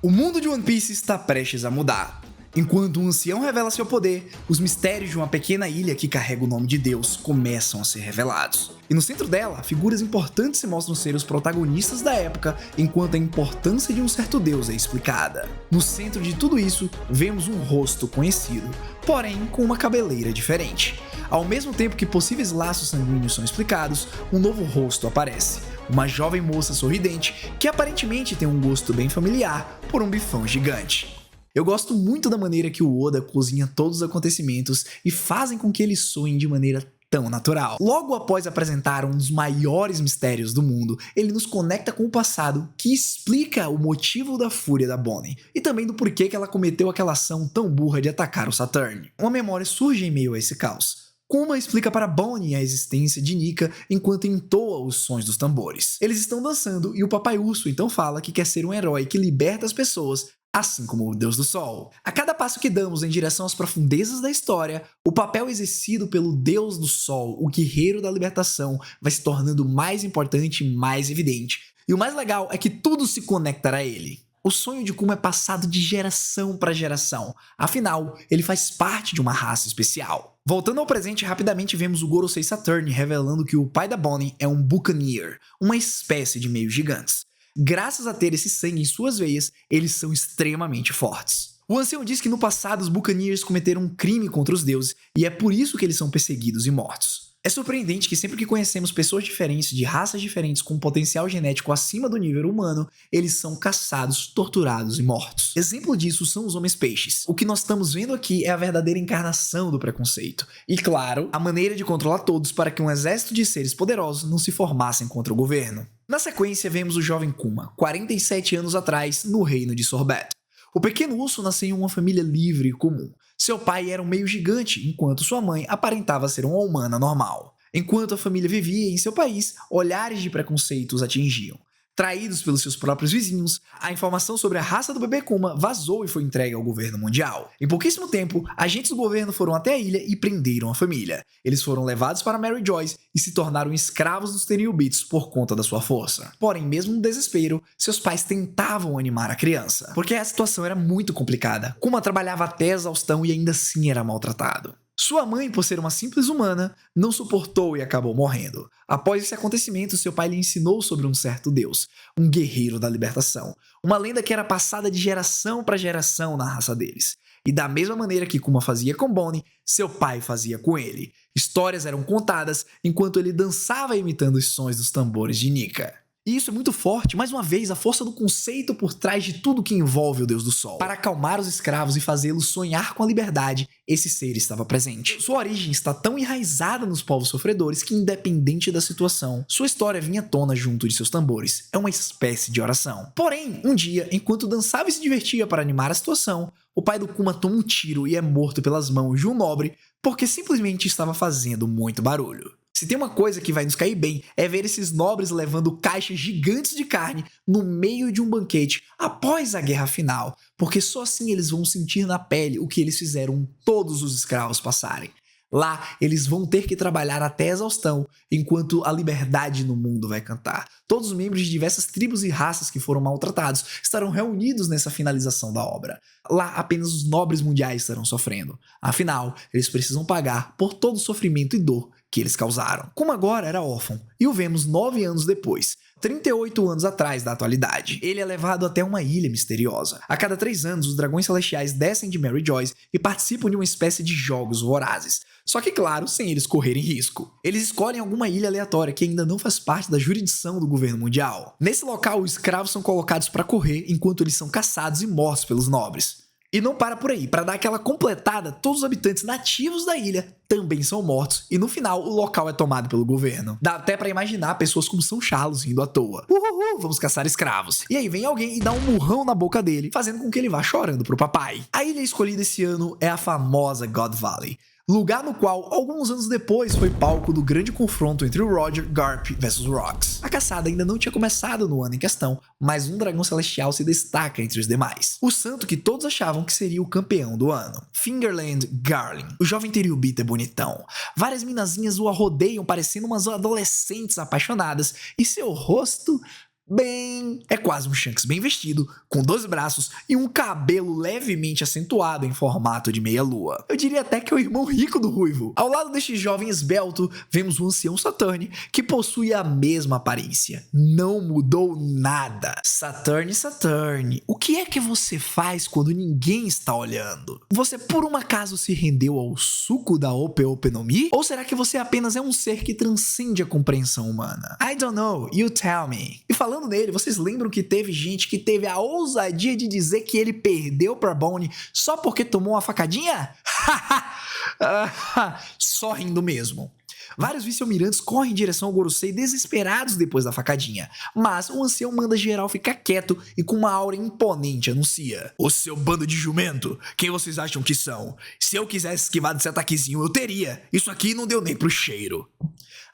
O mundo de One Piece está prestes a mudar. Enquanto um ancião revela seu poder, os mistérios de uma pequena ilha que carrega o nome de Deus começam a ser revelados. E no centro dela, figuras importantes se mostram ser os protagonistas da época, enquanto a importância de um certo Deus é explicada. No centro de tudo isso, vemos um rosto conhecido, porém com uma cabeleira diferente. Ao mesmo tempo que possíveis laços sanguíneos são explicados, um novo rosto aparece. Uma jovem moça sorridente que aparentemente tem um gosto bem familiar por um bifão gigante. Eu gosto muito da maneira que o Oda cozinha todos os acontecimentos e fazem com que eles soem de maneira tão natural. Logo após apresentar um dos maiores mistérios do mundo, ele nos conecta com o passado, que explica o motivo da fúria da Bonnie e também do porquê que ela cometeu aquela ação tão burra de atacar o Saturn. Uma memória surge em meio a esse caos. Kuma explica para Bonnie a existência de Nika enquanto entoa os sons dos tambores. Eles estão dançando e o Papai Urso então fala que quer ser um herói que liberta as pessoas, assim como o Deus do Sol. A cada passo que damos em direção às profundezas da história, o papel exercido pelo Deus do Sol, o guerreiro da libertação, vai se tornando mais importante e mais evidente. E o mais legal é que tudo se conecta a ele. O sonho de Kuma é passado de geração para geração, afinal, ele faz parte de uma raça especial. Voltando ao presente, rapidamente vemos o Gorosei Saturn revelando que o pai da Bonnie é um Buccaneer, uma espécie de meios gigantes. Graças a ter esse sangue em suas veias, eles são extremamente fortes. O ancião diz que no passado os Buccaneers cometeram um crime contra os deuses e é por isso que eles são perseguidos e mortos. É surpreendente que sempre que conhecemos pessoas diferentes de raças diferentes com potencial genético acima do nível humano, eles são caçados, torturados e mortos. Exemplo disso são os homens-peixes. O que nós estamos vendo aqui é a verdadeira encarnação do preconceito. E claro, a maneira de controlar todos para que um exército de seres poderosos não se formassem contra o governo. Na sequência, vemos o jovem Kuma, 47 anos atrás, no reino de Sorbet. O pequeno urso nasceu em uma família livre e comum. Seu pai era um meio gigante, enquanto sua mãe aparentava ser uma humana normal. Enquanto a família vivia em seu país, olhares de preconceito os atingiam. Traídos pelos seus próprios vizinhos, a informação sobre a raça do bebê Kuma vazou e foi entregue ao governo mundial. Em pouquíssimo tempo, agentes do governo foram até a ilha e prenderam a família. Eles foram levados para Mary Joyce e se tornaram escravos dos Tenryubitos por conta da sua força. Porém, mesmo no desespero, seus pais tentavam animar a criança, porque a situação era muito complicada. Kuma trabalhava até exaustão e ainda assim era maltratado. Sua mãe, por ser uma simples humana, não suportou e acabou morrendo. Após esse acontecimento, seu pai lhe ensinou sobre um certo Deus, um guerreiro da libertação, uma lenda que era passada de geração para geração na raça deles. E da mesma maneira que Kuma fazia com Bonnie, seu pai fazia com ele. Histórias eram contadas enquanto ele dançava imitando os sons dos tambores de Nika. E isso é muito forte, mais uma vez, a força do conceito por trás de tudo que envolve o Deus do Sol. Para acalmar os escravos e fazê-los sonhar com a liberdade, esse ser estava presente. Sua origem está tão enraizada nos povos sofredores que, independente da situação, sua história vinha à tona junto de seus tambores. É uma espécie de oração. Porém, um dia, enquanto dançava e se divertia para animar a situação, o pai do Kuma toma um tiro e é morto pelas mãos de um nobre porque simplesmente estava fazendo muito barulho. Se tem uma coisa que vai nos cair bem, é ver esses nobres levando caixas gigantes de carne no meio de um banquete após a guerra final, porque só assim eles vão sentir na pele o que eles fizeram todos os escravos passarem. Lá, eles vão ter que trabalhar até a exaustão, enquanto a liberdade no mundo vai cantar. Todos os membros de diversas tribos e raças que foram maltratados estarão reunidos nessa finalização da obra. Lá, apenas os nobres mundiais estarão sofrendo. Afinal, eles precisam pagar por todo o sofrimento e dor que eles causaram. Como agora era órfão, e o vemos 9 anos depois, 38 anos atrás da atualidade. Ele é levado até uma ilha misteriosa. A cada 3 anos, os dragões celestiais descem de Mary Joyce e participam de uma espécie de jogos vorazes. Só que, claro, sem eles correrem risco. Eles escolhem alguma ilha aleatória que ainda não faz parte da jurisdição do governo mundial. Nesse local, os escravos são colocados para correr enquanto eles são caçados e mortos pelos nobres. E não para por aí, para dar aquela completada, todos os habitantes nativos da ilha também são mortos e no final o local é tomado pelo governo. Dá até para imaginar pessoas como São Charles rindo à toa. Vamos caçar escravos. E aí vem alguém e dá um murrão na boca dele, fazendo com que ele vá chorando pro papai. A ilha escolhida esse ano é a famosa God Valley, lugar no qual, alguns anos depois, foi palco do grande confronto entre o Roger, Garp vs Rocks. A caçada ainda não tinha começado no ano em questão, mas um dragão celestial se destaca entre os demais. O santo que todos achavam que seria o campeão do ano, Fingerland Garling. O jovem Tenryubito é bonitão. Várias minazinhas o arrodeiam parecendo umas adolescentes apaixonadas, e seu rosto Bem, é quase um Shanks bem vestido, com 2 braços e um cabelo levemente acentuado em formato de meia-lua. Eu diria até que é o irmão rico do Ruivo. Ao lado deste jovem esbelto, vemos o ancião Saturn, que possui a mesma aparência. Não mudou nada. Saturn, o que é que você faz quando ninguém está olhando? Você por um acaso se rendeu ao suco da Ope Ope no Mi? Ou será que você apenas é um ser que transcende a compreensão humana? I don't know, you tell me. E falando nele, vocês lembram que teve gente que teve a ousadia de dizer que ele perdeu pra Bonnie só porque tomou uma facadinha? Só rindo mesmo. Vários vice-almirantes correm em direção ao Gorosei desesperados depois da facadinha, mas o ancião manda geral ficar quieto e com uma aura imponente anuncia: "O seu bando de jumento, quem vocês acham que são? Se eu quisesse esquivar desse ataquezinho, eu teria. Isso aqui não deu nem pro cheiro."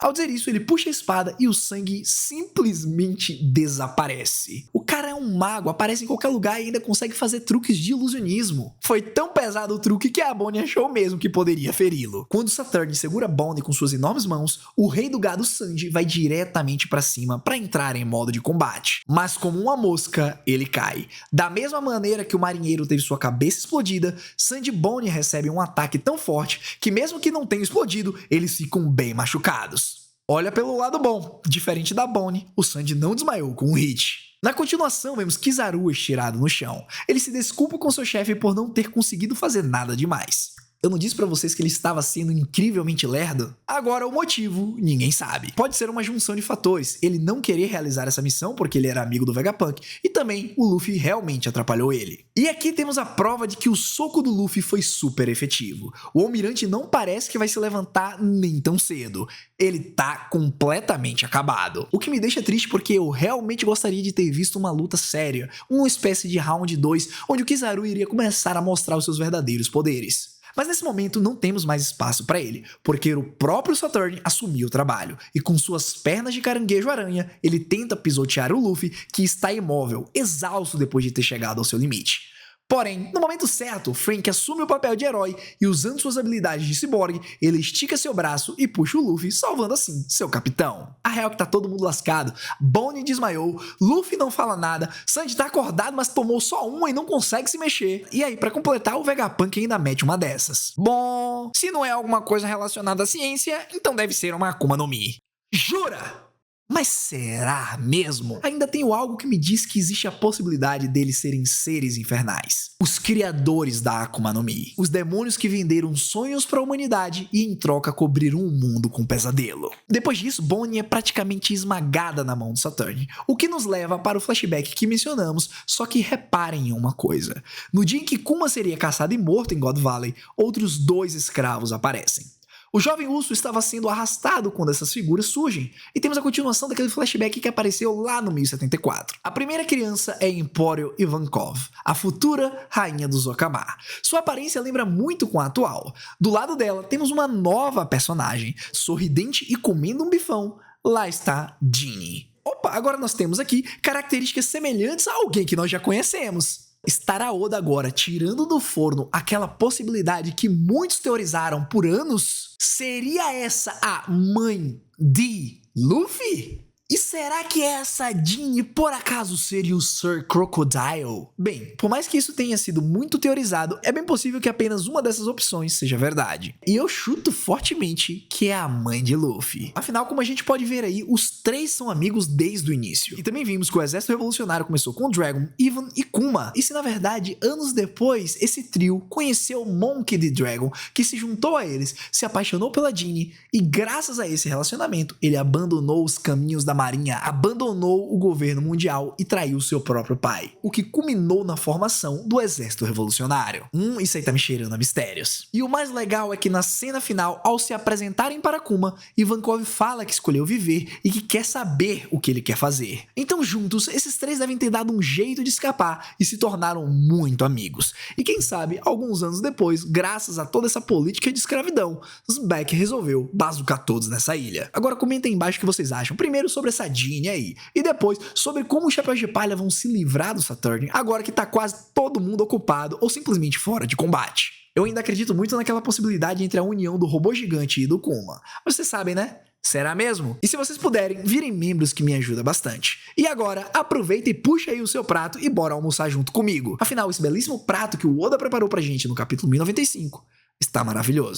Ao dizer isso, ele puxa a espada e o sangue simplesmente desaparece. O cara é um mago, aparece em qualquer lugar e ainda consegue fazer truques de ilusionismo. Foi tão pesado o truque que a Bonnie achou mesmo que poderia feri-lo. Quando Saturn segura Bonnie com suas enormes mãos, o rei do gado Sanji vai diretamente pra cima para entrar em modo de combate. Mas como uma mosca, ele cai. Da mesma maneira que o marinheiro teve sua cabeça explodida, Sanji e Bonnie recebem um ataque tão forte que mesmo que não tenham explodido, eles ficam bem machucados. Olha pelo lado bom, diferente da Bonnie, o Sanji não desmaiou com um hit. Na continuação, vemos Kizaru estirado no chão. Ele se desculpa com seu chefe por não ter conseguido fazer nada demais. Eu não disse pra vocês que ele estava sendo incrivelmente lerdo? Agora o motivo, ninguém sabe. Pode ser uma junção de fatores, ele não querer realizar essa missão porque ele era amigo do Vegapunk, e também o Luffy realmente atrapalhou ele. E aqui temos a prova de que o soco do Luffy foi super efetivo. O almirante não parece que vai se levantar nem tão cedo. Ele tá completamente acabado. O que me deixa triste porque eu realmente gostaria de ter visto uma luta séria, uma espécie de round 2, onde o Kizaru iria começar a mostrar os seus verdadeiros poderes. Mas nesse momento não temos mais espaço para ele, porque o próprio Saturn assumiu o trabalho, e com suas pernas de caranguejo-aranha, ele tenta pisotear o Luffy, que está imóvel, exausto depois de ter chegado ao seu limite. Porém, no momento certo, Frank assume o papel de herói e, usando suas habilidades de ciborgue, ele estica seu braço e puxa o Luffy, salvando assim seu capitão. A real é que tá todo mundo lascado, Bonnie desmaiou, Luffy não fala nada, Sanji tá acordado mas tomou só uma e não consegue se mexer. E aí, pra completar, o Vegapunk ainda mete uma dessas. Bom, se não é alguma coisa relacionada à ciência, então deve ser uma Akuma no Mi. Jura? Mas será mesmo? Ainda tenho algo que me diz que existe a possibilidade deles serem seres infernais. Os criadores da Akuma no Mi. Os demônios que venderam sonhos para a humanidade e em troca cobriram o mundo com pesadelo. Depois disso, Bonnie é praticamente esmagada na mão do Saturn, o que nos leva para o flashback que mencionamos, só que reparem em uma coisa. No dia em que Kuma seria caçado e morto em God Valley, outros 2 escravos aparecem. O jovem urso estava sendo arrastado quando essas figuras surgem, e temos a continuação daquele flashback que apareceu lá no 1074. A primeira criança é Emporio Ivankov, a futura rainha do Zokamar. Sua aparência lembra muito com a atual. Do lado dela temos uma nova personagem, sorridente e comendo um bifão. Lá está Ginny. Opa, agora nós temos aqui características semelhantes a alguém que nós já conhecemos. Estará Oda agora tirando do forno aquela possibilidade que muitos teorizaram por anos? Seria essa a mãe de Luffy? E será que essa Ginny por acaso seria o Sir Crocodile? Bem, por mais que isso tenha sido muito teorizado, é bem possível que apenas uma dessas opções seja verdade. E eu chuto fortemente que é a mãe de Luffy. Afinal, como a gente pode ver aí, os 3 são amigos desde o início. E também vimos que o exército revolucionário começou com Dragon, Ivan e Kuma. E se na verdade, anos depois, esse trio conheceu Monkey D. Dragon, que se juntou a eles, se apaixonou pela Ginny, e graças a esse relacionamento, ele abandonou os caminhos da marinha, abandonou o governo mundial e traiu seu próprio pai, o que culminou na formação do exército revolucionário. Isso aí tá me cheirando a mistérios. E o mais legal é que na cena final, ao se apresentarem para Kuma, Ivankov fala que escolheu viver e que quer saber o que ele quer fazer. Então juntos, esses 3 devem ter dado um jeito de escapar e se tornaram muito amigos. E quem sabe, alguns anos depois, graças a toda essa política de escravidão, Zbeck resolveu bazucar todos nessa ilha. Agora comentem embaixo o que vocês acham, primeiro sobre essa Ginny aí, e depois sobre como os Chapéus de Palha vão se livrar do Saturn agora que tá quase todo mundo ocupado ou simplesmente fora de combate. Eu ainda acredito muito naquela possibilidade entre a união do robô gigante e do Kuma, mas vocês sabem, né? Será mesmo? E se vocês puderem, virem membros que me ajuda bastante. E agora, aproveita e puxa aí o seu prato e bora almoçar junto comigo. Afinal, esse belíssimo prato que o Oda preparou pra gente no capítulo 1095 está maravilhoso.